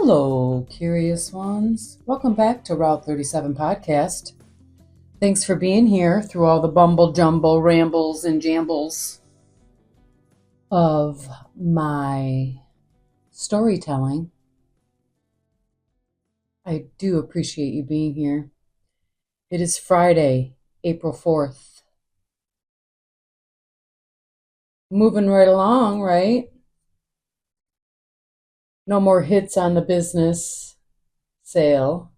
Hello, curious ones. Welcome back to Route 37 podcast. Thanks for being here through all the bumble jumble rambles and jambles of my storytelling. I do appreciate you being here. It is Friday, April 4th. Moving right along, right? No more hits on the business sale.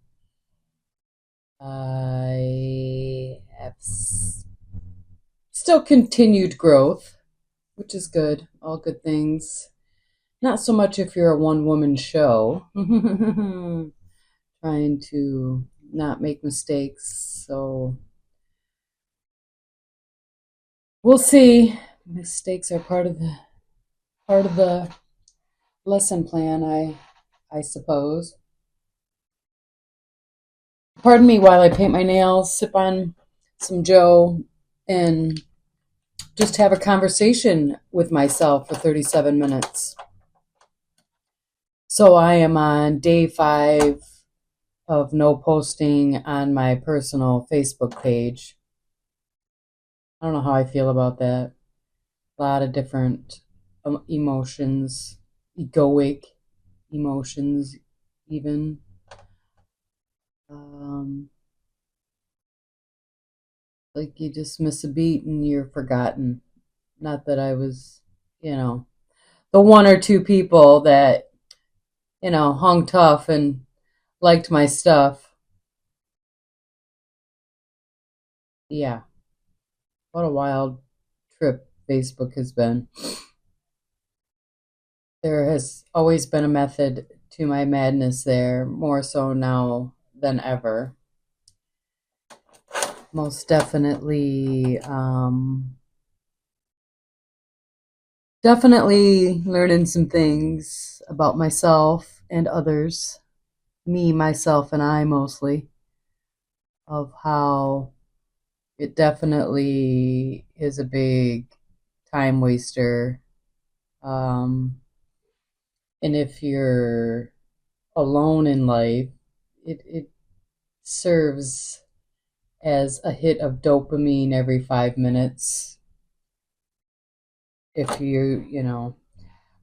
I have still continued growth, which is good. All good things. Not so much if you're a one-woman show. Trying to not make mistakes. So we'll see. Mistakes are part of the lesson plan, I suppose. Pardon me while I paint my nails, sip on some Joe, and just have a conversation with myself for 37 minutes. So I am on day 5 of no posting on my personal Facebook page. I don't know how I feel about that. A lot of different emotions, egoic emotions even. Like you just miss a beat and you're forgotten. Not that I was, the one or two people that, hung tough and liked my stuff. Yeah. What a wild trip Facebook has been. There has always been a method to my madness there, more so now than ever. Most definitely, definitely learning some things about myself and others. Me, myself, and I mostly. Of how it definitely is a big time waster. And if you're alone in life, it serves as a hit of dopamine every 5 minutes. If you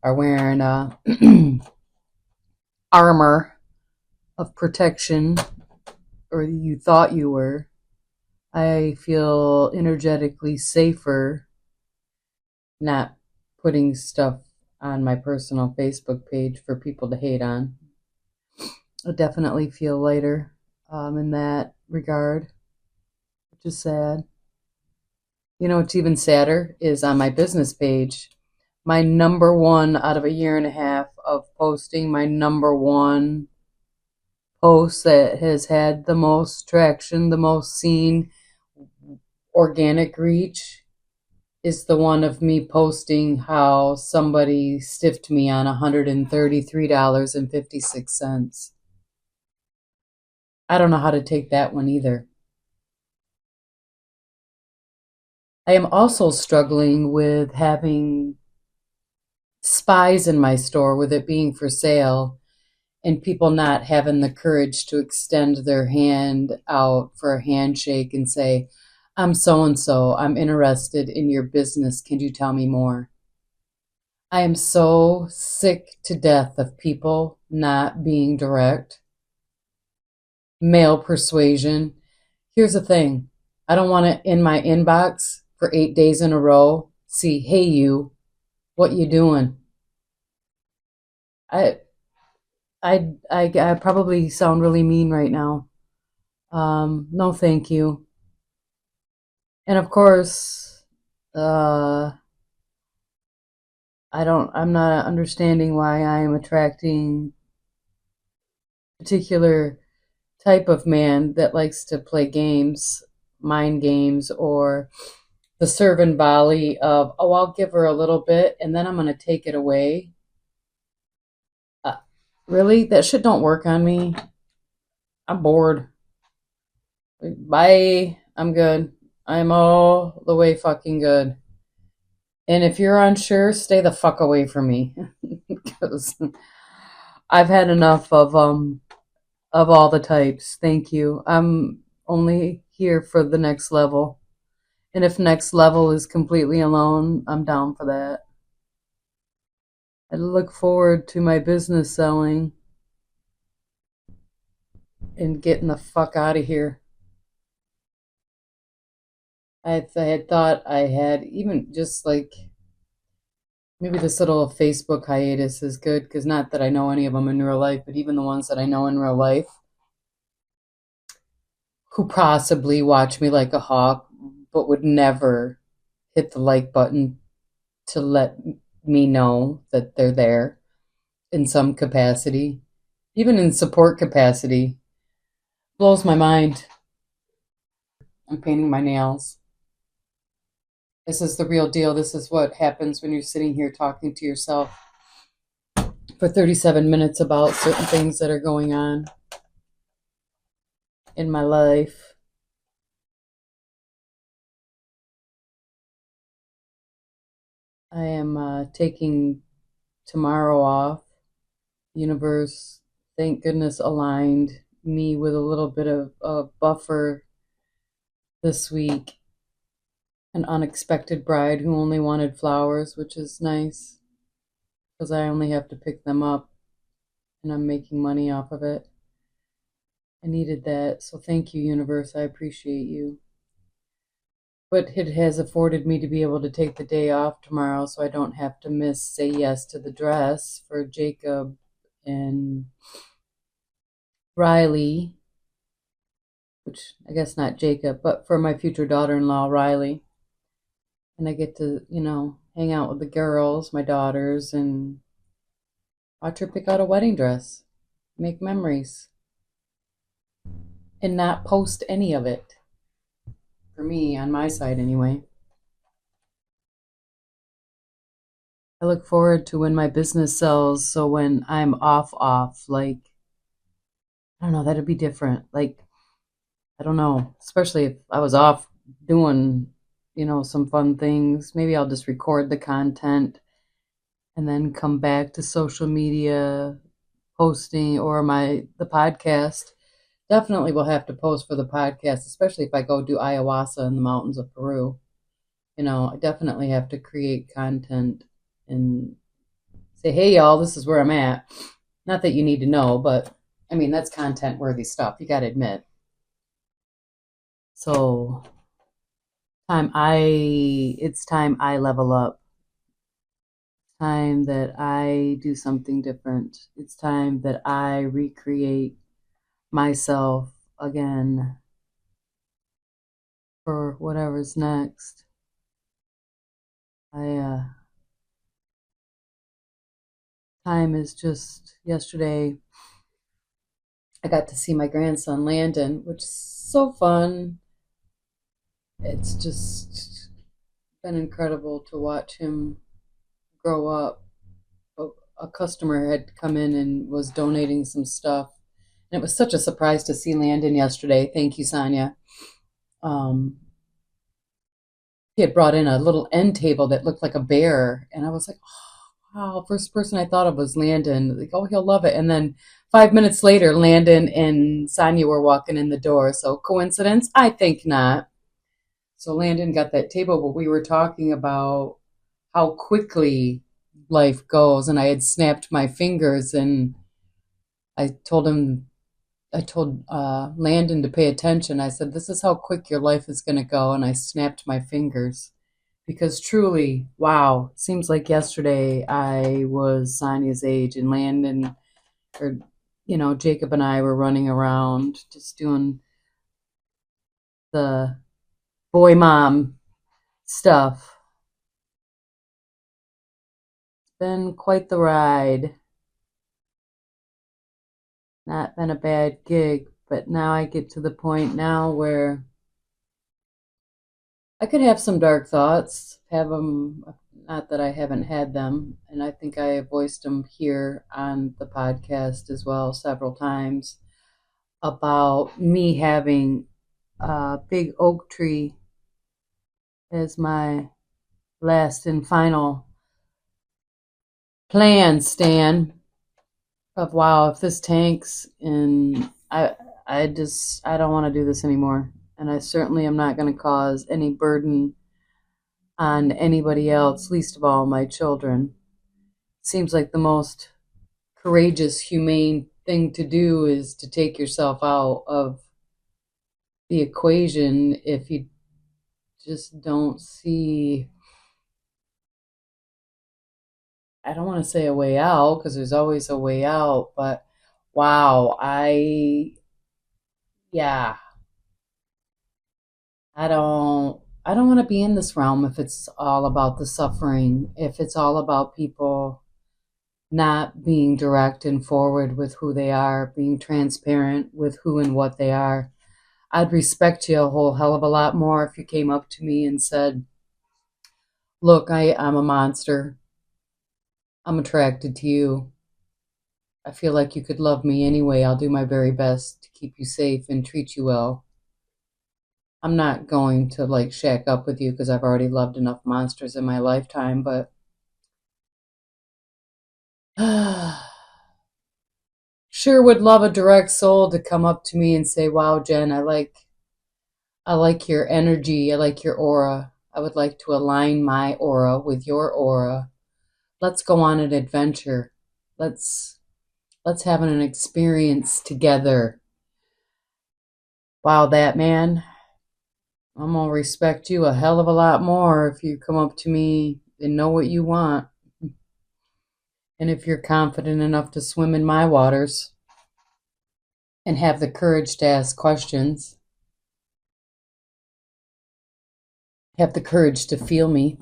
are wearing a armor of protection, or you thought you were, I feel energetically safer not putting stuff on my personal Facebook page for people to hate on. I definitely feel lighter in that regard, which is sad. You know what's even sadder is on my business page. My number one out of a year and a half of posting, my number one post that has had the most traction, the most seen, organic reach is the one of me posting how somebody stiffed me on $133.56. I don't know how to take that one either. I am also struggling with having spies in my store, with it being for sale, and people not having the courage to extend their hand out for a handshake and say, I'm so-and-so, I'm interested in your business, can you tell me more? I am so sick to death of people not being direct. Male persuasion. Here's the thing. I don't want to, in my inbox for 8 days in a row, see, hey you, what you doing? I probably sound really mean right now. No, thank you. And of course, I'm not understanding why I am attracting a particular type of man that likes to play games, mind games, or the serve and volley of, oh, I'll give her a little bit and then I'm going to take it away. Really? That shit don't work on me. I'm bored. Bye. I'm good. I'm all the way fucking good. And if you're unsure, stay the fuck away from me. Because I've had enough of all the types. Thank you. I'm only here for the next level. And if next level is completely alone, I'm down for that. I look forward to my business selling and getting the fuck out of here. I had thought I had even just like maybe this little Facebook hiatus is good because not that I know any of them in real life, but even the ones that I know in real life who possibly watch me like a hawk but would never hit the like button to let me know that they're there in some capacity, even in support capacity, blows my mind. I'm painting my nails. This is the real deal. This is what happens when you're sitting here talking to yourself for 37 minutes about certain things that are going on in my life. I am taking tomorrow off. Universe, thank goodness, aligned me with a little bit of a buffer this week. An unexpected bride who only wanted flowers, which is nice because I only have to pick them up and I'm making money off of it. I needed that. So thank you, universe. I appreciate you. But it has afforded me to be able to take the day off tomorrow so I don't have to miss Say Yes to the Dress for Jacob and Riley, which I guess not Jacob, but for my future daughter-in-law, Riley. And I get to, hang out with the girls, my daughters, and watch her pick out a wedding dress, make memories, and not post any of it. For me, on my side anyway. I look forward to when my business sells, so when I'm off, like, I don't know, that'd be different. Like, I don't know, especially if I was off doing, some fun things. Maybe I'll just record the content and then come back to social media posting or the podcast. Definitely will have to post for the podcast, especially if I go do ayahuasca in the mountains of Peru. I definitely have to create content and say, hey, y'all, this is where I'm at. Not that you need to know, but I mean, that's content worthy stuff. You got to admit. So, it's time I level up. Time that I do something different. It's time that I recreate myself again for whatever's next. Time is just yesterday. I got to see my grandson Landon, which is so fun. It's just been incredible to watch him grow up. A customer had come in and was donating some stuff. And it was such a surprise to see Landon yesterday. Thank you, Sonia. Um, he had brought in a little end table that looked like a bear. And I was like, oh, wow. First person I thought of was Landon. Like, oh, he'll love it. And then 5 minutes later, Landon and Sonia were walking in the door. So coincidence? I think not. So Landon got that table, but we were talking about how quickly life goes. And I had snapped my fingers and I told him, I told Landon to pay attention. I said, this is how quick your life is going to go. And I snapped my fingers because truly, wow, it seems like yesterday I was Sonia's age and Landon, or, Jacob and I were running around just doing the boy mom stuff. It's been quite the ride. Not been a bad gig, but now I get to the point now where I could have some dark thoughts, have them, not that I haven't had them, and I think I have voiced them here on the podcast as well several times about me having a big oak tree as my last and final plan, Stan. of wow, if this tanks, and I don't want to do this anymore. And I certainly am not going to cause any burden on anybody else, least of all my children. Seems like the most courageous, humane thing to do is to take yourself out of the equation if you just don't see, I don't want to say a way out because there's always a way out, but wow, yeah, I don't want to be in this realm if it's all about the suffering, if it's all about people not being direct and forward with who they are, being transparent with who and what they are. I'd respect you a whole hell of a lot more if you came up to me and said, look, I'm a monster. I'm attracted to you. I feel like you could love me anyway. I'll do my very best to keep you safe and treat you well. I'm not going to like shack up with you because I've already loved enough monsters in my lifetime, but sure would love a direct soul to come up to me and say, "Wow, Jen, I like your energy. I like your aura. I would like to align my aura with your aura. Let's go on an adventure. Let's let's have an experience together." Wow, that man, I'm gonna respect you a hell of a lot more if you come up to me and know what you want. And if you're confident enough to swim in my waters and have the courage to ask questions, have the courage to feel me.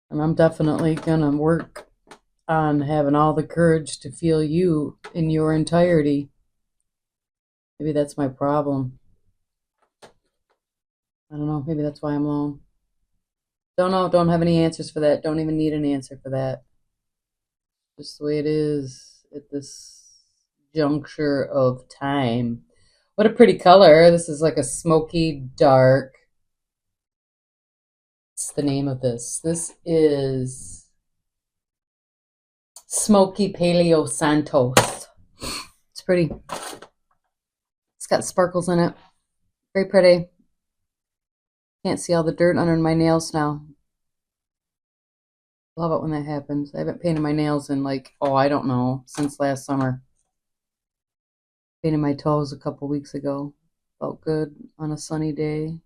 And I'm definitely gonna work on having all the courage to feel you in your entirety. Maybe that's my problem. I don't know. Maybe that's why I'm alone. Don't know. Don't have any answers for that. Don't even need an answer for that. Just the way it is at this juncture of time. What a pretty color. This is like a smoky dark. What's the name of this? This is Smoky Paleo Santos. It's pretty. It's got sparkles in it. Very pretty. Can't see all the dirt under my nails now. Love it when that happens. I haven't painted my nails in like, oh, I don't know, since last summer. Painted my toes a couple weeks ago. Felt good on a sunny day.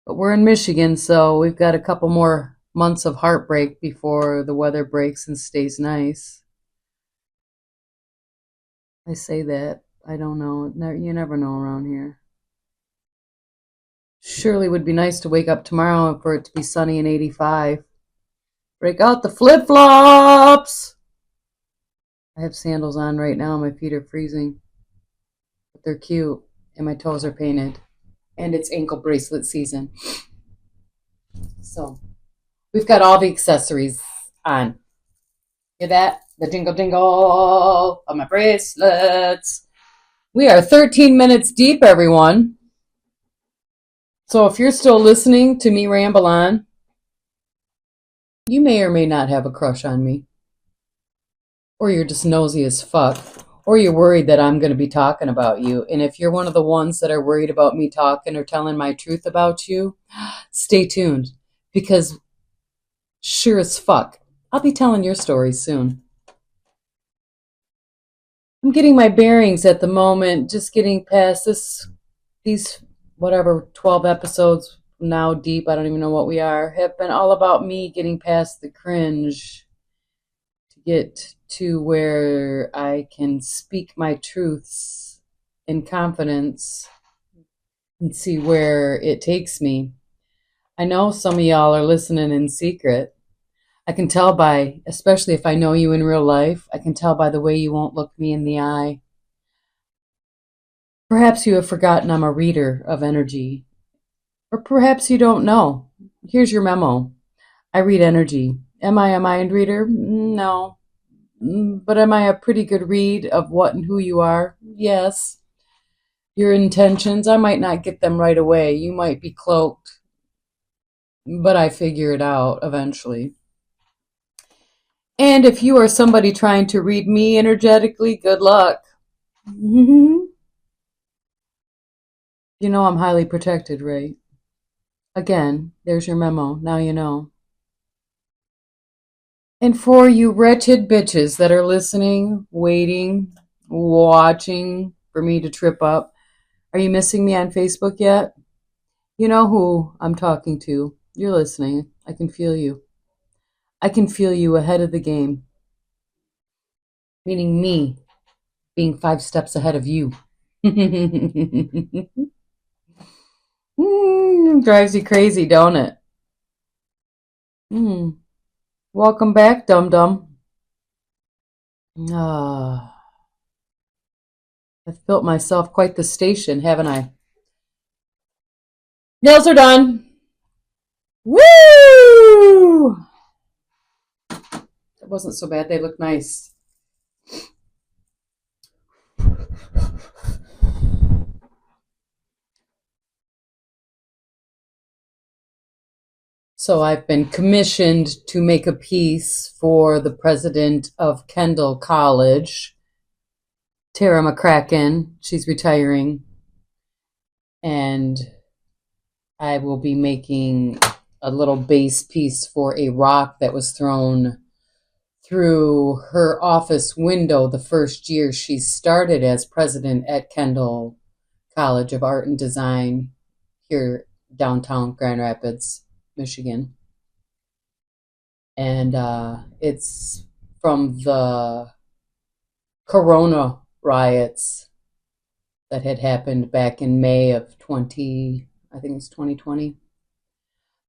But we're in Michigan, so we've got a couple more months of heartbreak before the weather breaks and stays nice. I say that. I don't know. You never know around here. Surely would be nice to wake up tomorrow for it to be sunny and 85. Break out the flip-flops! I have sandals on right now. My feet are freezing. But they're cute. And my toes are painted. And it's ankle bracelet season. So we've got all the accessories on. Hear that? The jingle jingle of my bracelets. We are 13 minutes deep, everyone. So if you're still listening to me ramble on, you may or may not have a crush on me. Or you're just nosy as fuck. Or you're worried that I'm going to be talking about you. And if you're one of the ones that are worried about me talking or telling my truth about you, stay tuned. Because sure as fuck, I'll be telling your story soon. I'm getting my bearings at the moment, just getting past these, whatever, 12 episodes now deep, I don't even know what we are, have been all about me getting past the cringe to get to where I can speak my truths in confidence and see where it takes me. I know some of y'all are listening in secret. I can tell by, especially if I know you in real life, I can tell by the way you won't look me in the eye. Perhaps you have forgotten I'm a reader of energy. Or perhaps you don't know. Here's your memo. I read energy. Am I a mind reader? No. But am I a pretty good read of what and who you are? Yes. Your intentions, I might not get them right away. You might be cloaked. But I figure it out eventually. And if you are somebody trying to read me energetically, good luck. You know I'm highly protected, right? Again, there's your memo. Now you know. And for you wretched bitches that are listening, waiting, watching for me to trip up, are you missing me on Facebook yet? You know who I'm talking to. You're listening. I can feel you. I can feel you ahead of the game, meaning me being 5 steps ahead of you. Drives you crazy, don't it? Mm. Welcome back, dum dum. Ah, I've built myself quite the station, haven't I? Nails are done. Woo! It wasn't so bad. They look nice. So I've been commissioned to make a piece for the president of Kendall College, Tara McCracken. She's retiring, and I will be making a little base piece for a rock that was thrown through her office window the first year she started as president at Kendall College of Art and Design here downtown Grand Rapids, Michigan. And it's from the Corona riots that had happened back in May of I think it's 2020.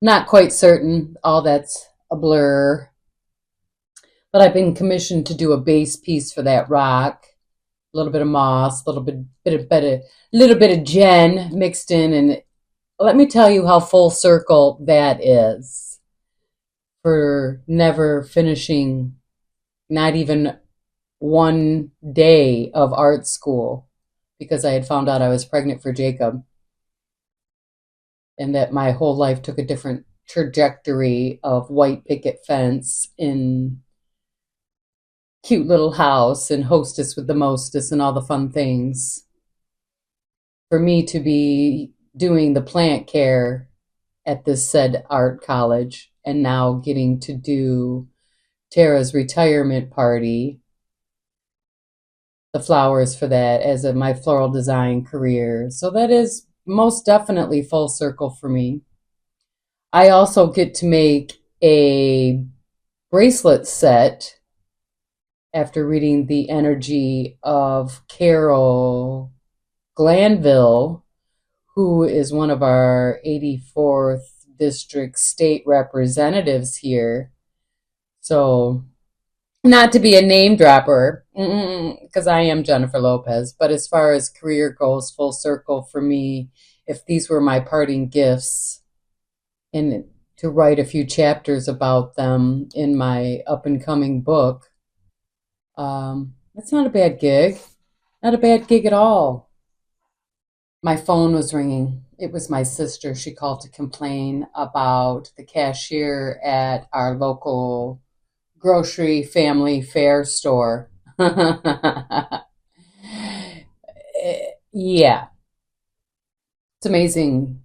Not quite certain. All that's a blur. But I've been commissioned to do a base piece for that rock. A little bit of moss, a little bit of Jen mixed in, and let me tell you how full circle that is for never finishing, not even one day of art school, because I had found out I was pregnant for Jacob, and that my whole life took a different trajectory of white picket fence in cute little house and hostess with the mostest and all the fun things. For me to be doing the plant care at this said art college and now getting to do Tara's retirement party, the flowers for that as my floral design career. So that is most definitely full circle for me. I also get to make a bracelet set after reading the energy of Carol Glanville, who is one of our 84th district state representatives here. So, not to be a name dropper, because I am Jennifer Lopez, but as far as career goes, full circle for me, if these were my parting gifts, and to write a few chapters about them in my up and coming book, that's not a bad gig. Not a bad gig at all. My phone was ringing. It was my sister. She called to complain about the cashier at our local grocery family fare store. Yeah, it's amazing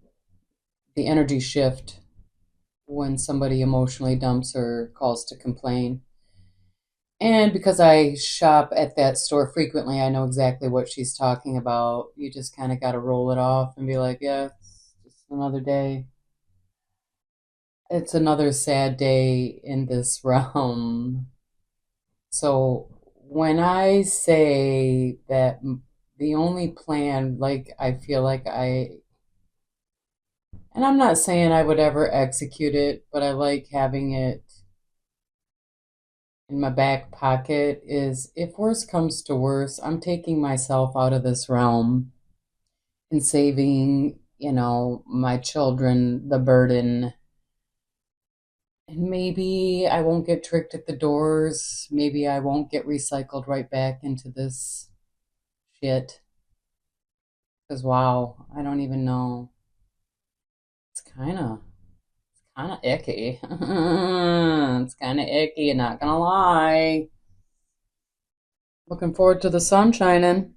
the energy shift when somebody emotionally dumps or calls to complain. And because I shop at that store frequently, I know exactly what she's talking about. You just kind of got to roll it off and be like, yeah, it's just another day. It's another sad day in this realm. So when I say that the only plan, like I feel like and I'm not saying I would ever execute it, but I like having it in my back pocket, is if worse comes to worse, I'm taking myself out of this realm and saving, my children the burden. And maybe I won't get tricked at the doors. Maybe I won't get recycled right back into this shit. Because, wow, I don't even know. It's kind of kind of icky. It's kind of icky, not gonna lie. Looking forward to the sun shining.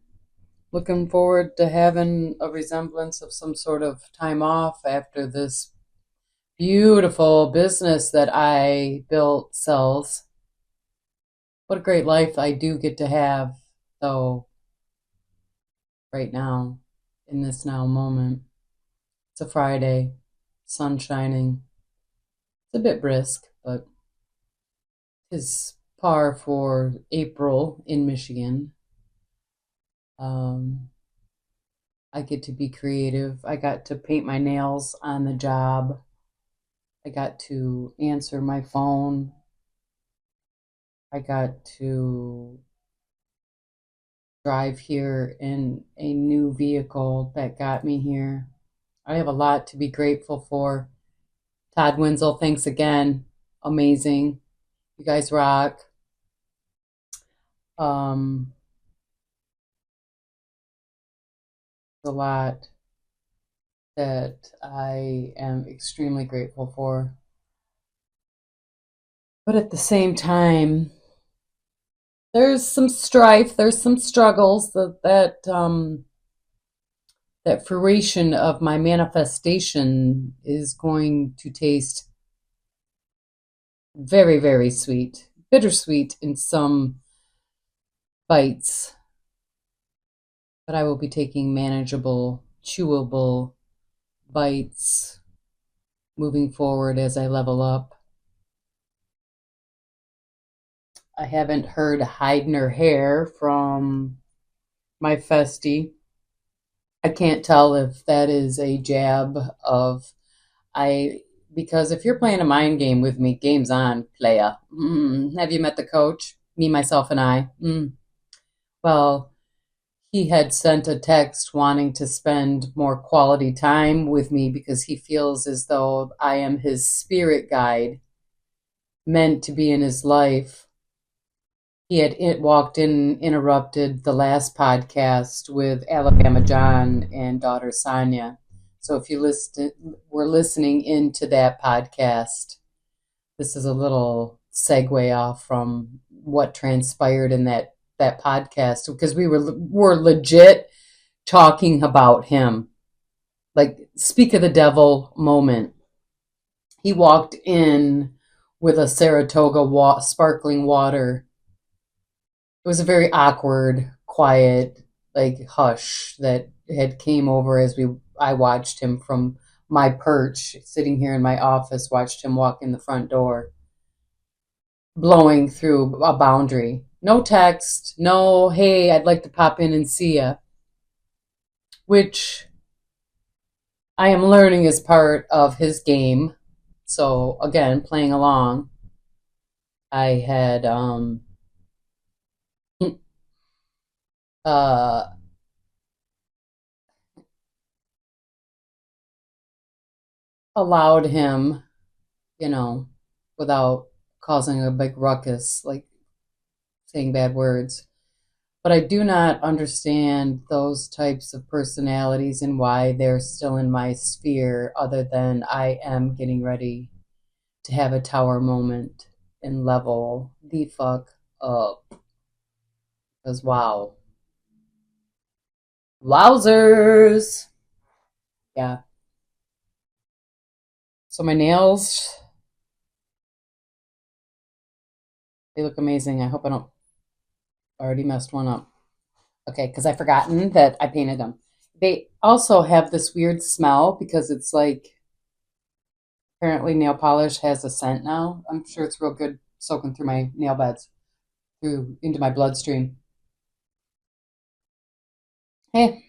Looking forward to having a resemblance of some sort of time off after this beautiful business that I built sells. What a great life I do get to have, though, right now, in this now moment. It's a Friday, sun shining. It's a bit brisk, but it's par for April in Michigan. Um, I get to be creative. I got to paint my nails on the job. I got to answer my phone. I got to drive here in a new vehicle that got me here. I have a lot to be grateful for. Todd Wenzel, thanks again. Amazing. You guys rock. Um, a lot that I am extremely grateful for. But at the same time, there's some strife, there's some struggles that fruition of my manifestation is going to taste very, very sweet, bittersweet in some bites, but I will be taking manageable, chewable bites moving forward as I level up. I haven't heard hide nor hair from my festie. I can't tell if that is a jab of I because if you're playing a mind game with me, game's on, playa. Have you met the coach? Me, myself, and I. Well, he had sent a text wanting to spend more quality time with me because he feels as though I am his spirit guide, meant to be in his life. He had walked in, interrupted the last podcast with Alabama John and daughter Sonia. So if you were listening into that podcast, this is a little segue off from what transpired in that podcast because were legit talking about him, like speak of the devil moment. He walked in with a Saratoga sparkling water. It was a very awkward, quiet, like hush that had came over as I watched him from my perch, sitting here in my office, watched him walk in the front door, blowing through a boundary. No text, no, hey, I'd like to pop in and see you, which I am learning is part of his game. So again, playing along, I had uh, allowed him, you know, without causing a big ruckus, like saying bad words. But I do not understand those types of personalities and why they're still in my sphere, other than I am getting ready to have a tower moment and level the fuck up. Because wow. Wowzers! Yeah. So my nails, they look amazing. I hope I don't already messed one up. Okay, because I've forgotten that I painted them. They also have this weird smell because it's like apparently nail polish has a scent now. I'm sure it's real good soaking through my nail beds, through into my bloodstream. Hey,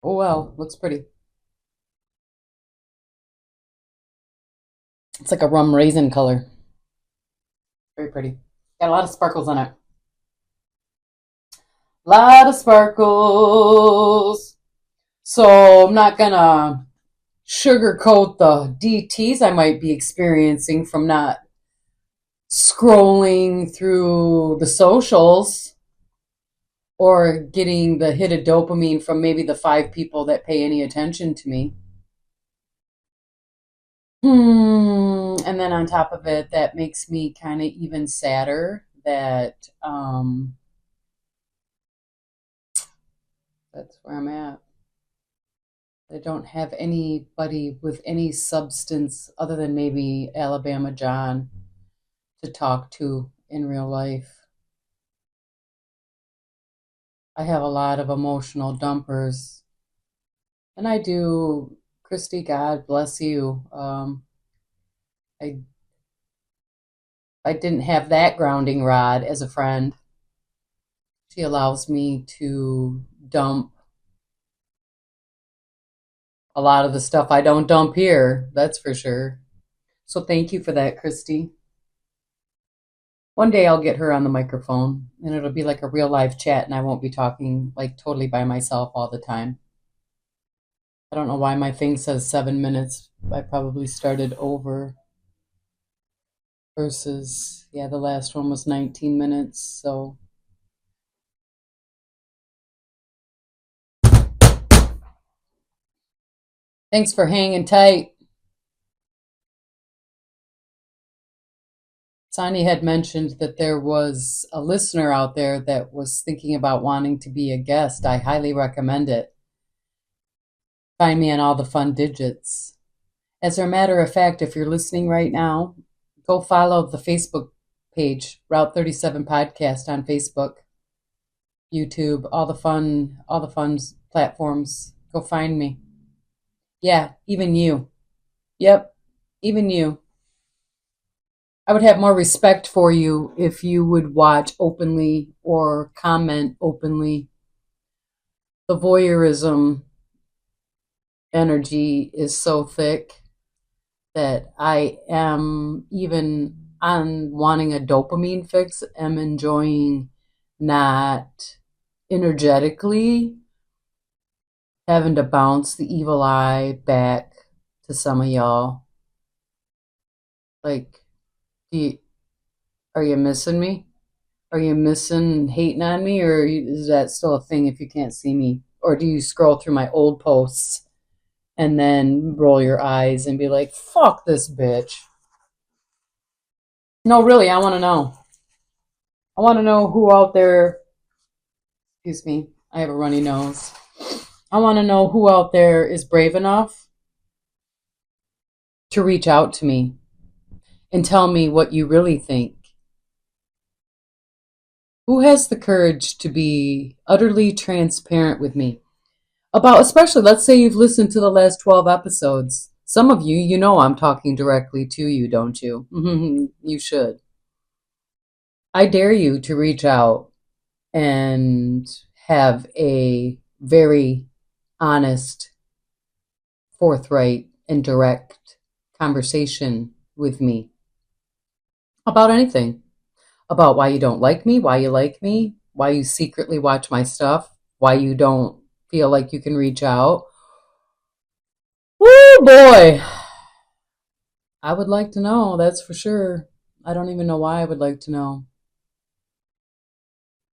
oh well, looks pretty. It's like a rum raisin color. Very pretty. Got a lot of sparkles on it. A lot of sparkles. So I'm not gonna sugarcoat the DTs I might be experiencing from not scrolling through the socials or getting the hit of dopamine from maybe the 5 people that pay any attention to me. And then on top of it, that makes me kind of even sadder that that's where I'm at. I don't have anybody with any substance other than maybe Alabama John to talk to in real life. I have a lot of emotional dumpers, and I do. Christy, God bless you. I didn't have that grounding rod as a friend. She allows me to dump a lot of the stuff I don't dump here, that's for sure. So thank you for that, Christy. One day I'll get her on the microphone and it'll be like a real live chat and I won't be talking like totally by myself all the time. I don't know why my thing says 7 minutes. I probably started over versus, yeah, the last one was 19 minutes. So thanks for hanging tight. Sonny had mentioned that there was a listener out there that was thinking about wanting to be a guest. I highly recommend it. Find me on all the fun digits. As a matter of fact, if you're listening right now, go follow the Facebook page, Route 37 Podcast on Facebook, YouTube, all the fun platforms. Go find me. Yeah, even you. Yep, even you. I would have more respect for you if you would watch openly or comment openly. The voyeurism energy is so thick that I am even on wanting a dopamine fix, am enjoying not energetically having to bounce the evil eye back to some of y'all. Like, do you, are you missing me? Are you missing hating on me, or is that still a thing if you can't see me? Or do you scroll through my old posts and then roll your eyes and be like, fuck this bitch? No, really, I want to know. I want to know who out there, excuse me, I have a runny nose. I want to know who out there is brave enough to reach out to me and tell me what you really think. Who has the courage to be utterly transparent with me about, especially, let's say you've listened to the last 12 episodes. Some of you, you know I'm talking directly to you, don't you? You should. I dare you to reach out and have a very honest, forthright, and direct conversation with me about anything. About why you don't like me, why you secretly watch my stuff, why you don't feel like you can reach out. Woo boy! I would like to know, that's for sure. I don't even know why I would like to know.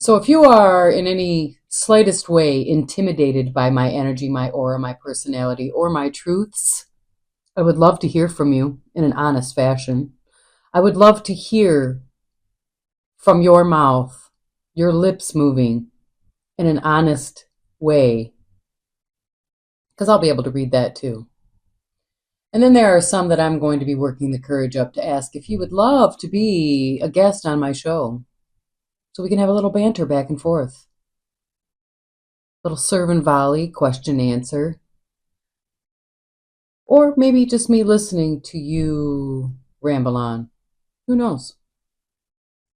So if you are in any slightest way intimidated by my energy, my aura, my personality, or my truths, I would love to hear from you in an honest fashion. I would love to hear from your mouth, your lips moving in an honest way, because I'll be able to read that too. And then there are some that I'm going to be working the courage up to ask if you would love to be a guest on my show so we can have a little banter back and forth. Little serve and volley, question answer. Or maybe just me listening to you ramble on. Who knows?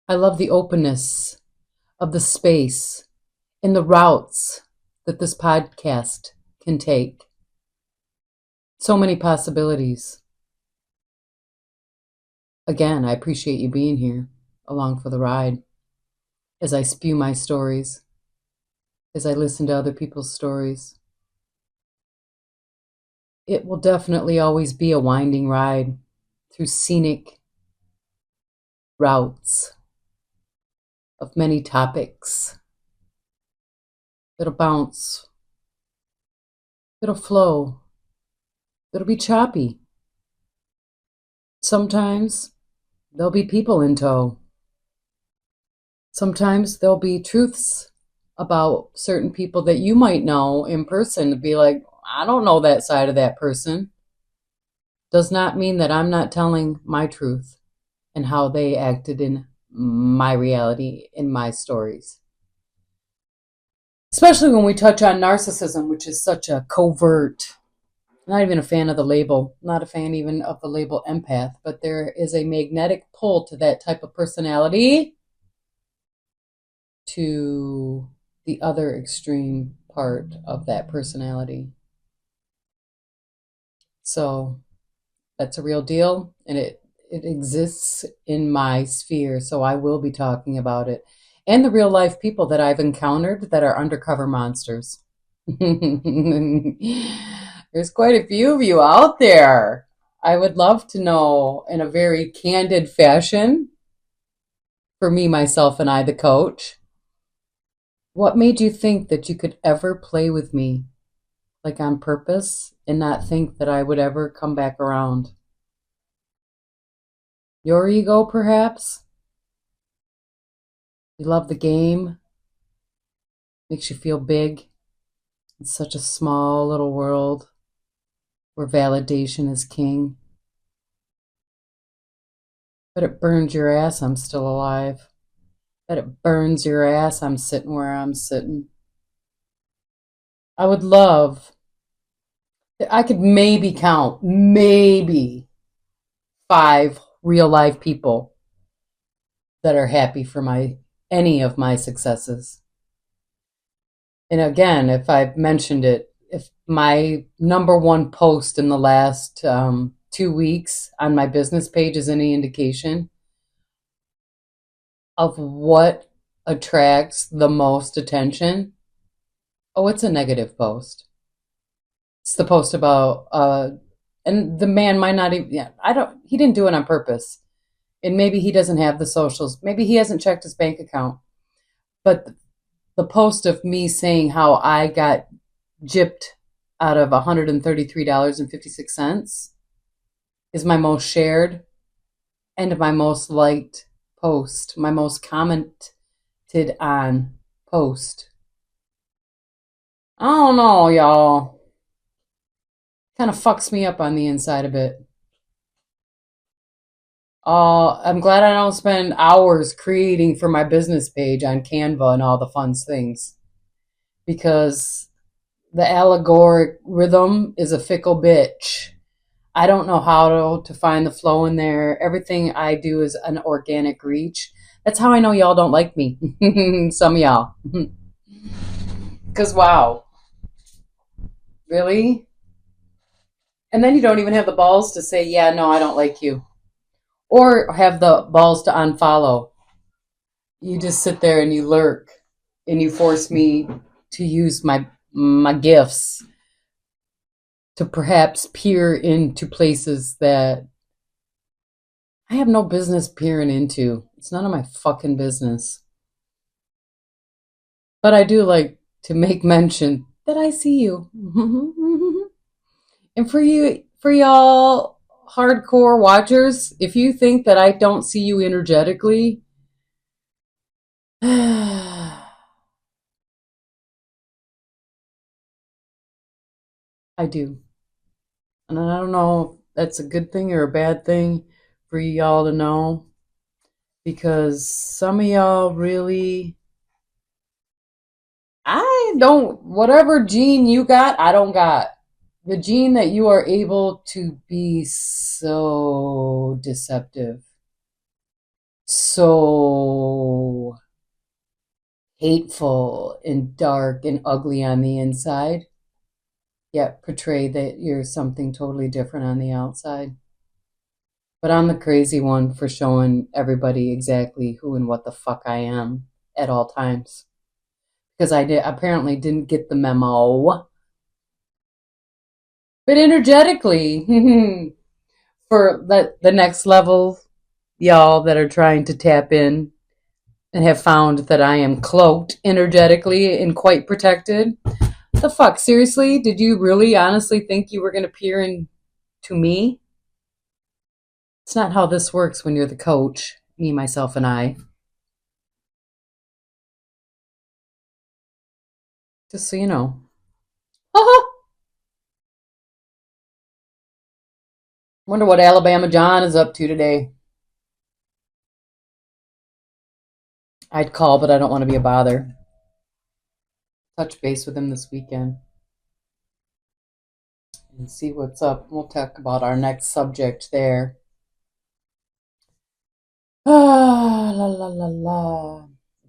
I love the openness of the space and the routes that this podcast can take. So many possibilities. Again, I appreciate you being here along for the ride as I spew my stories, as I listen to other people's stories. It will definitely always be a winding ride through scenic routes of many topics. It'll bounce, it'll flow, it'll be choppy, Sometimes there'll be people in tow. Sometimes there'll be truths about certain people that you might know in person to be like, I don't know that side of that person. Does not mean that I'm not telling my truth and how they acted in my reality, in my stories. Especially when we touch on narcissism, which is such a covert, not even a fan of the label, not a fan even of the label empath, but there is a magnetic pull to that type of personality to the other extreme part of that personality. So that's a real deal, and it exists in my sphere, so I will be talking about it. And the real life people that I've encountered that are undercover monsters. There's quite a few of you out there. I would love to know in a very candid fashion, for me, myself, and I, the coach, what made you think that you could ever play with me, like on purpose, and not think that I would ever come back around? Your ego, perhaps? You love the game, makes you feel big. It's such a small little world where validation is king. But it burns your ass I'm still alive. But it burns your ass I'm sitting where I'm sitting. I would love, I could maybe count, maybe 5 real life people that are happy for any of my successes. And again, if I've mentioned it, if my number one post in the last 2 weeks on my business page is any indication of what attracts the most attention, oh, it's a negative post. It's the post about, and the man might not even, yeah, he didn't do it on purpose. And maybe he doesn't have the socials. Maybe he hasn't checked his bank account. But the post of me saying how I got gypped out of $133.56 is my most shared and my most liked post, my most commented on post. I don't know, y'all. Kind of fucks me up on the inside a bit. I'm glad I don't spend hours creating for my business page on Canva and all the fun things, because the allegoric rhythm is a fickle bitch. I don't know how to find the flow in there. Everything I do is an organic reach. That's how I know y'all don't like me. Some of y'all. Because, wow, really? And then you don't even have the balls to say, yeah, no, I don't like you. Or have the balls to unfollow. You just sit there and you lurk and you force me to use my gifts to perhaps peer into places that I have no business peering into. It's none of my fucking business. But I do like to make mention that I see you. And for y'all hardcore watchers, if you think that I don't see you energetically, I do. And I don't know if that's a good thing or a bad thing for y'all to know, because some of y'all really, I don't, whatever gene you got, I don't got. The gene that you are able to be so deceptive, so hateful and dark and ugly on the inside, yet portray that you're something totally different on the outside. But I'm the crazy one for showing everybody exactly who and what the fuck I am at all times. Because I apparently didn't get the memo. But energetically, for the next level, y'all that are trying to tap in and have found that I am cloaked energetically and quite protected. The fuck? Seriously? Did you really honestly think you were going to peer into me? It's not how this works when you're the coach, me, myself, and I. Just so you know. Wonder what Alabama John is up to today. I'd call, but I don't want to be a bother. Touch base with him this weekend and see what's up. We'll talk about our next subject there. La la la la.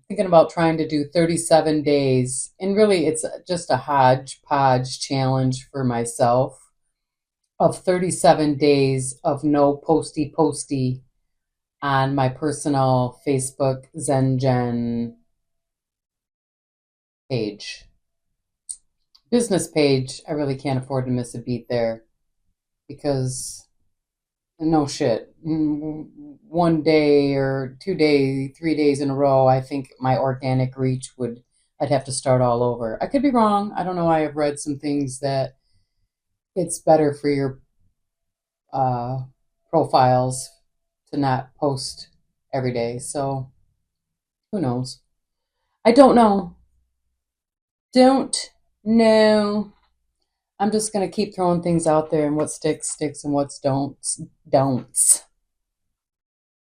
Thinking about trying to do 37 days. And really, it's just a hodgepodge challenge for myself of 37 days of no posty on my personal Facebook ZenGen page. Business page, I really can't afford to miss a beat there because no shit. 1 day or 2 days, 3 days in a row, I think my organic reach I'd have to start all over. I could be wrong. I don't know. I have read some things that it's better for your uh, profiles to not post every day. So who knows? I don't know. Don't know. I'm just going to keep throwing things out there, and what sticks, sticks, and what's don'ts.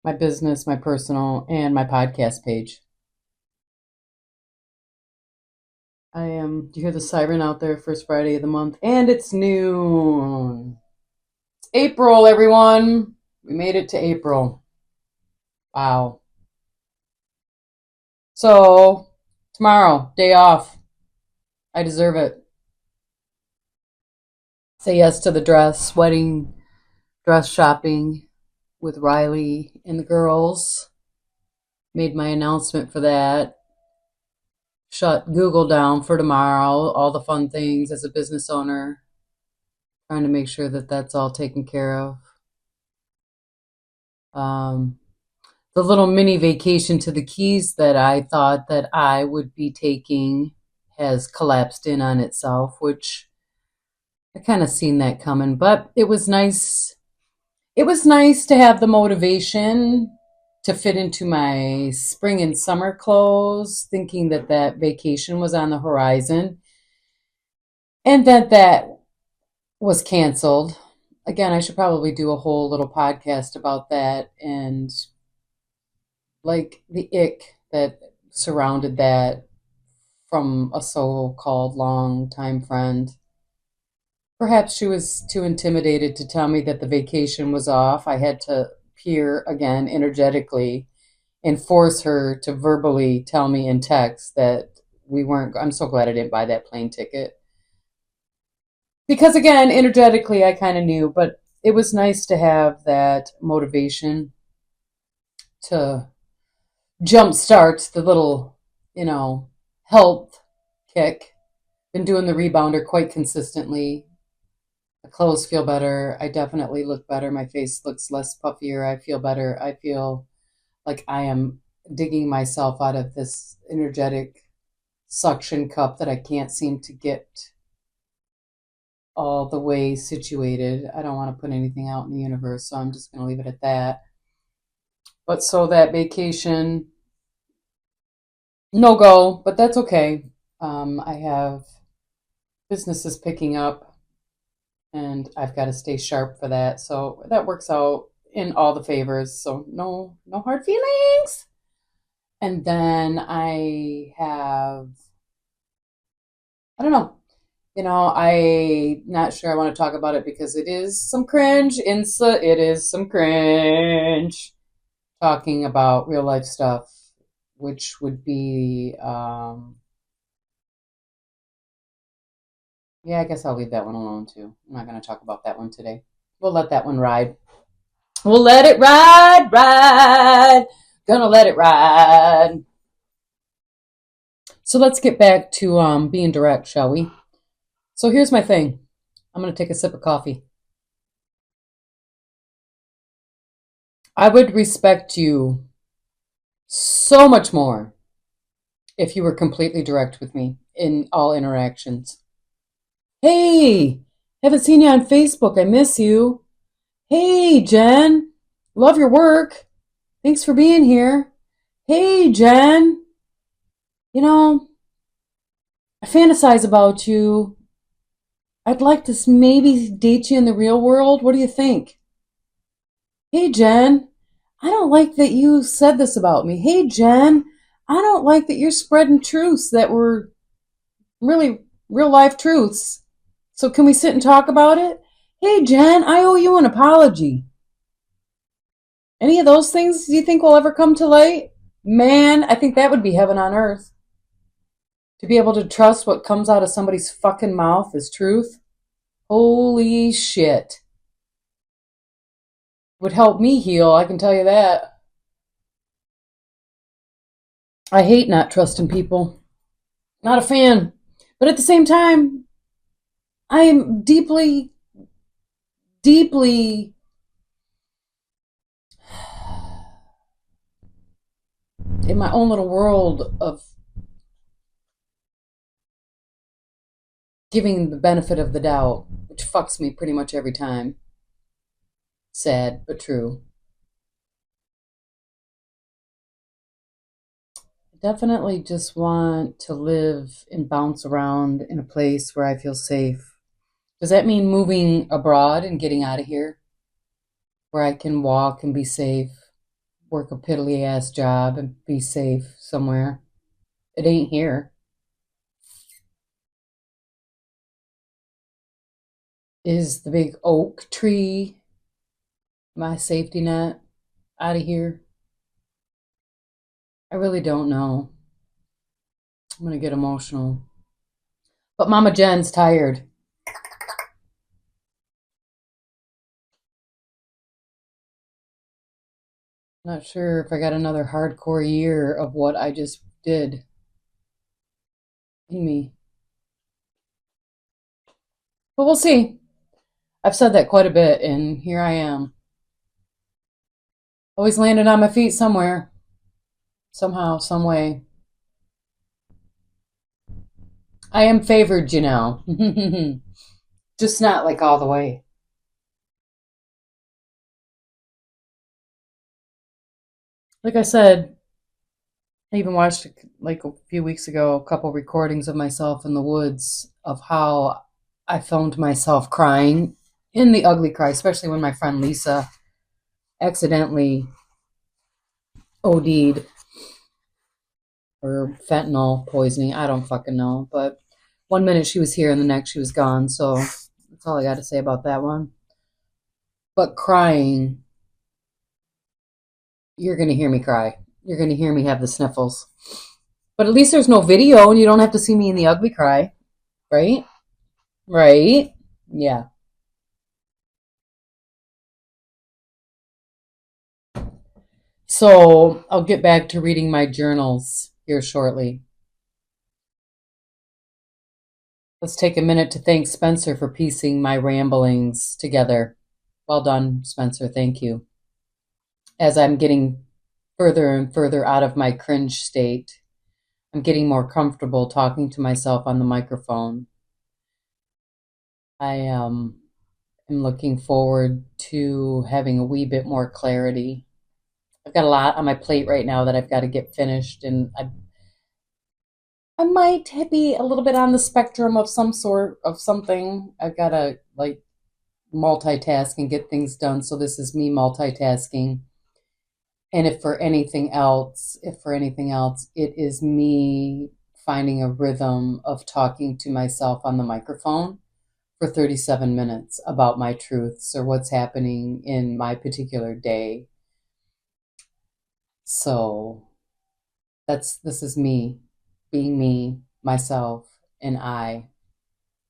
My business, my personal, and my podcast page. Do you hear the siren out there? First Friday of the month, and it's noon. It's April, everyone. We made it to April. Wow. So, tomorrow, day off. I deserve it. Say yes to the wedding dress shopping with Riley and the girls. Made my announcement for that. Shut Google down for tomorrow. All the fun things as a business owner. Trying to make sure that that's all taken care of. The little mini vacation to the Keys that I thought that I would be taking has collapsed in on itself, which I kind of seen that coming, but it was nice. It was nice to have the motivation to fit into my spring and summer clothes, thinking that that vacation was on the horizon and that was canceled. Again, I should probably do a whole little podcast about that and like the ick that surrounded that from a so-called long-time friend. Perhaps she was too intimidated to tell me that the vacation was off. I had to peer again energetically and force her to verbally tell me in text that we weren't. I'm so glad I didn't buy that plane ticket. Because again, energetically, I kind of knew, but it was nice to have that motivation to jumpstart the little, health kick. Been doing the rebounder quite consistently. The clothes feel better. I definitely look better. My face looks less puffier. I feel better. I feel like I am digging myself out of this energetic suction cup that I can't seem to get all the way situated. I don't want to put anything out in the universe, so I'm just going to leave it at that. But so that vacation, no go, but that's okay. I have businesses picking up, and I've got to stay sharp for that. So that works out in all the favors. So no hard feelings. And then I don't know. I not sure I want to talk about it because it is some cringe. It is some cringe talking about real life stuff, which would be, yeah, I guess I'll leave that one alone too. I'm not going to talk about that one today. We'll let that one ride. We'll let it ride. Gonna let it ride. So let's get back to being direct, shall we? So here's my thing. I'm going to take a sip of coffee. I would respect you so much more if you were completely direct with me in all interactions. Hey, haven't seen you on Facebook. I miss you. Hey, Jen. Love your work. Thanks for being here. Hey, Jen. You know, I fantasize about you. I'd like to maybe date you in the real world. What do you think? Hey, Jen. I don't like that you said this about me. Hey, Jen. I don't like that you're spreading truths that were really real life truths. So can we sit and talk about it? Hey, Jen, I owe you an apology. Any of those things do you think will ever come to light? Man, I think that would be heaven on earth. To be able to trust what comes out of somebody's fucking mouth is truth. Holy shit. Would help me heal, I can tell you that. I hate not trusting people. Not a fan. But at the same time, I am deeply, deeply in my own little world of giving the benefit of the doubt, which fucks me pretty much every time. Sad, but true. I definitely just want to live and bounce around in a place where I feel safe. Does that mean moving abroad and getting out of here? Where I can walk and be safe, work a piddly ass job and be safe somewhere? It ain't here. Is the big oak tree my safety net out of here? I really don't know. I'm gonna get emotional. But Mama Jen's tired. Not sure if I got another hardcore year of what I just did in me. But we'll see. I've said that quite a bit, and here I am. Always landing on my feet somewhere, somehow, some way. I am favored, you know. Just not like all the way. Like I said, I even watched like a few weeks ago a couple recordings of myself in the woods of how I filmed myself crying in the ugly cry, especially when my friend Lisa accidentally OD'd or fentanyl poisoning. I don't fucking know. But one minute she was here and the next she was gone. So that's all I got to say about that one. But crying, you're going to hear me cry. You're going to hear me have the sniffles. But at least there's no video and you don't have to see me in the ugly cry. Right? Right? Yeah. So I'll get back to reading my journals here shortly. Let's take a minute to thank Spencer for piecing my ramblings together. Well done, Spencer. Thank you. As I'm getting further and further out of my cringe state, I'm getting more comfortable talking to myself on the microphone. I am looking forward to having a wee bit more clarity. I've got a lot on my plate right now that I've got to get finished, and I might be a little bit on the spectrum of some sort of something. I've got to like multitask and get things done. So this is me multitasking. And if for anything else, it is me finding a rhythm of talking to myself on the microphone for 37 minutes about my truths or what's happening in my particular day. So this is me being me, myself, and I.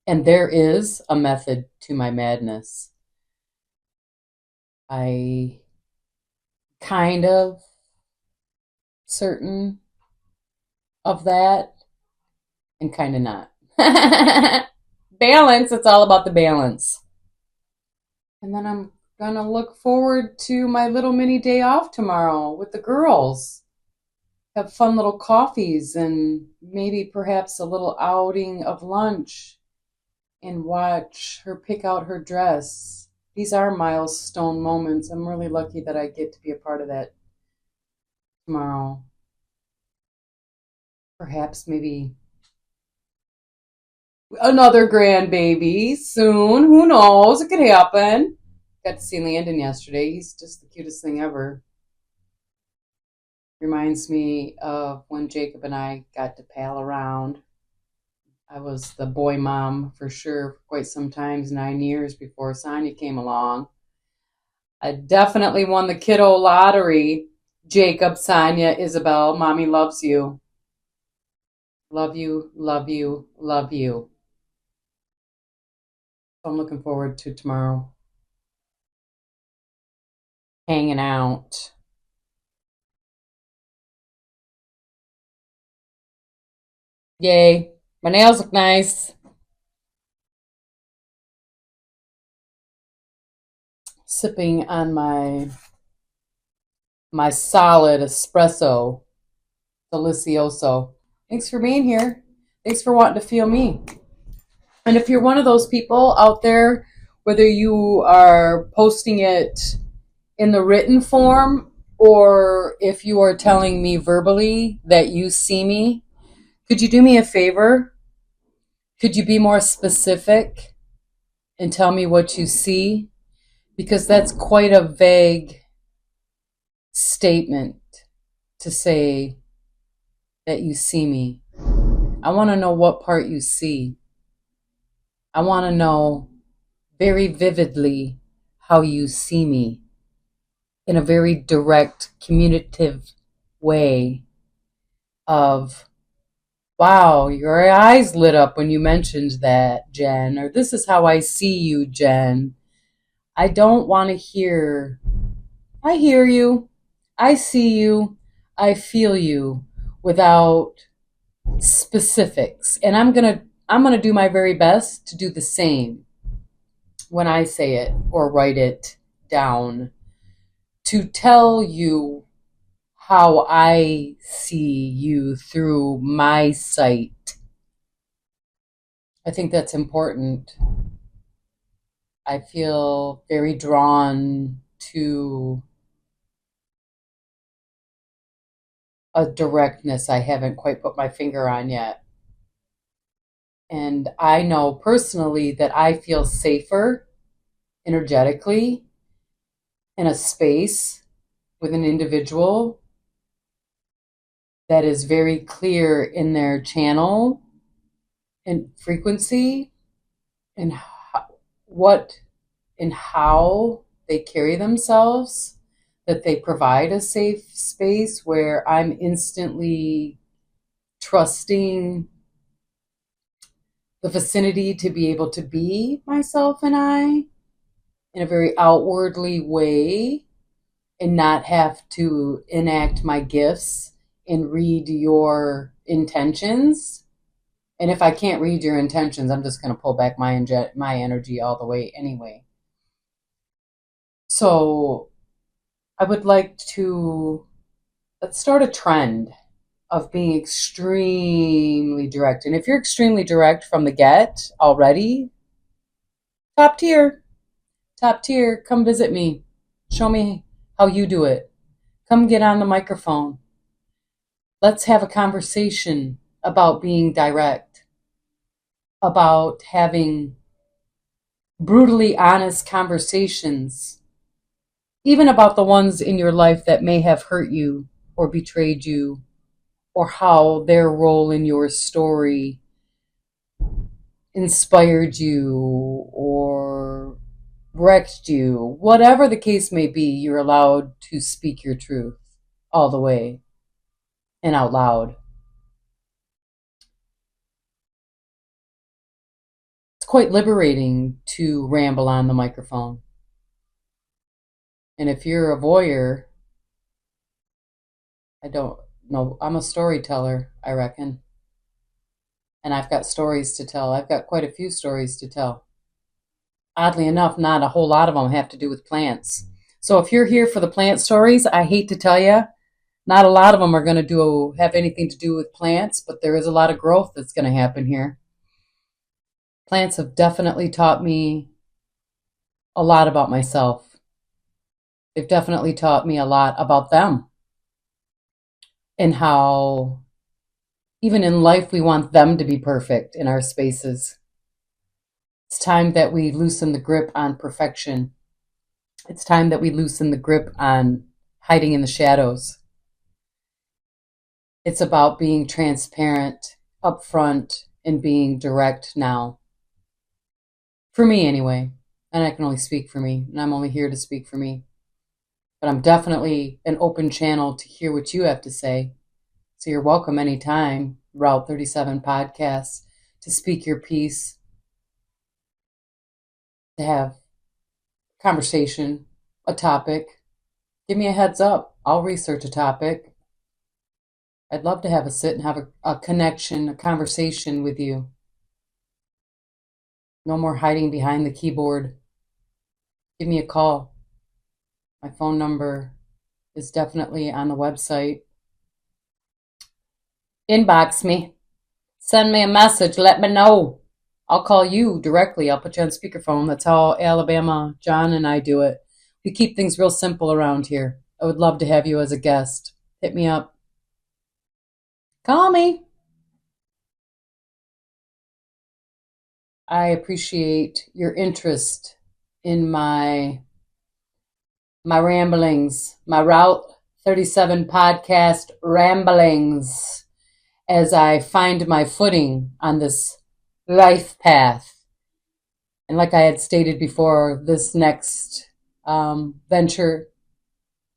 And there is a method to my madness. I kind of certain of that and kind of not. Balance, it's all about the balance. And then I'm gonna look forward to my little mini day off tomorrow with the girls. Have fun little coffees and maybe perhaps a little outing of lunch and watch her pick out her dress these are milestone moments. I'm really lucky that I get to be a part of that tomorrow. Perhaps maybe another grandbaby soon. Who knows? It could happen. Got to see Landon yesterday. He's just the cutest thing ever. Reminds me of when Jacob and I got to pal around. I was the boy mom for sure for quite some times, 9 years before Sonia came along. I definitely won the kiddo lottery. Jacob, Sonia, Isabel, mommy loves you. Love you, love you, love you. So I'm looking forward to tomorrow. Hanging out. Yay. My nails look nice. Sipping on my solid espresso, delicioso. Thanks for being here. Thanks for wanting to feel me. And if you're one of those people out there, whether you are posting it in the written form or if you are telling me verbally that you see me, could you do me a favor? Could you be more specific and tell me what you see? Because that's quite a vague statement to say that you see me. I want to know what part you see. I want to know very vividly how you see me in a very direct, communicative way of, wow, your eyes lit up when you mentioned that, Jen, or this is how I see you, Jen. I don't want to hear, I hear you, I see you, I feel you without specifics. And I'm going to do my very best to do the same when I say it or write it down to tell you how I see you through my sight. I think that's important. I feel very drawn to a directness I haven't quite put my finger on yet. And I know personally that I feel safer energetically in a space with an individual that is very clear in their channel and frequency and what and how they carry themselves, that they provide a safe space where I'm instantly trusting the vicinity to be able to be myself and I in a very outwardly way and not have to enact my gifts and read your intentions. And if I can't read your intentions, I'm just going to pull back my energy all the way anyway. So I would like to, let's start a trend of being extremely direct. And if you're extremely direct from the get already, top tier, top tier, come visit me. Show me how you do it. Come get on the microphone. Let's have a conversation about being direct, about having brutally honest conversations, even about the ones in your life that may have hurt you or betrayed you, or how their role in your story inspired you or wrecked you. Whatever the case may be, you're allowed to speak your truth all the way and out loud. It's quite liberating to ramble on the microphone. And if you're a voyeur, I don't know, I'm a storyteller, I reckon. And I've got stories to tell. I've got quite a few stories to tell. Oddly enough, not a whole lot of them have to do with plants. So if you're here for the plant stories, I hate to tell you, not a lot of them are going to have anything to do with plants, but there is a lot of growth that's going to happen here. Plants have definitely taught me a lot about myself. They've definitely taught me a lot about them and how even in life we want them to be perfect in our spaces. It's time that we loosen the grip on perfection. It's time that we loosen the grip on hiding in the shadows. It's about being transparent, upfront, and being direct now. For me, anyway. And I can only speak for me, and I'm only here to speak for me. But I'm definitely an open channel to hear what you have to say. So you're welcome anytime, Route 37 Podcast, to speak your piece, to have conversation, a topic. Give me a heads up. I'll research a topic. I'd love to have a sit and have a connection, a conversation with you. No more hiding behind the keyboard. Give me a call. My phone number is definitely on the website. Inbox me. Send me a message. Let me know. I'll call you directly. I'll put you on speakerphone. That's how Alabama John and I do it. We keep things real simple around here. I would love to have you as a guest. Hit me up. Call me. I appreciate your interest in my ramblings, my Route 37 podcast ramblings as I find my footing on this life path. And like I had stated before, this next venture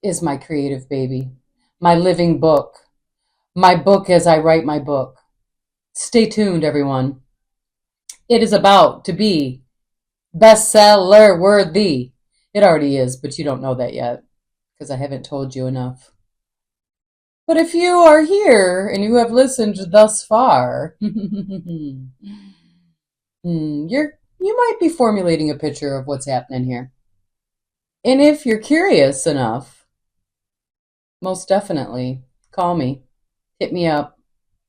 is my creative baby, my living book, my book as I write my book. Stay tuned, everyone. It is about to be bestseller worthy. It already is, but you don't know that yet because I haven't told you enough. But if you are here and you have listened thus far, you might be formulating a picture of what's happening here. And if you're curious enough, most definitely call me. Hit me up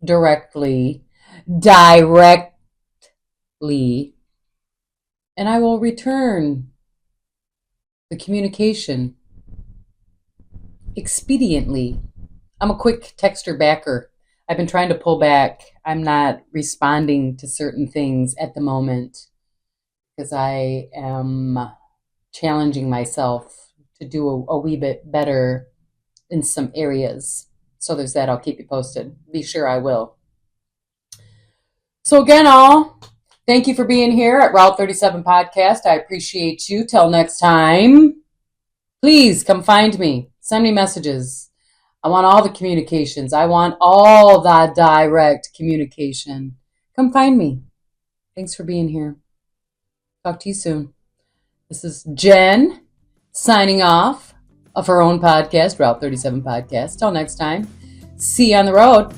directly, and I will return the communication expediently. I'm a quick texter backer. I've been trying to pull back. I'm not responding to certain things at the moment because I am challenging myself to do a wee bit better in some areas. So there's that. I'll keep you posted. Be sure I will. So again, all, thank you for being here at Route 37 Podcast. I appreciate you. Till next time, please come find me. Send me messages. I want all the communications. I want all the direct communication. Come find me. Thanks for being here. Talk to you soon. This is Jen signing off of her own podcast, Route 37 Podcast. Till next time, see you on the road.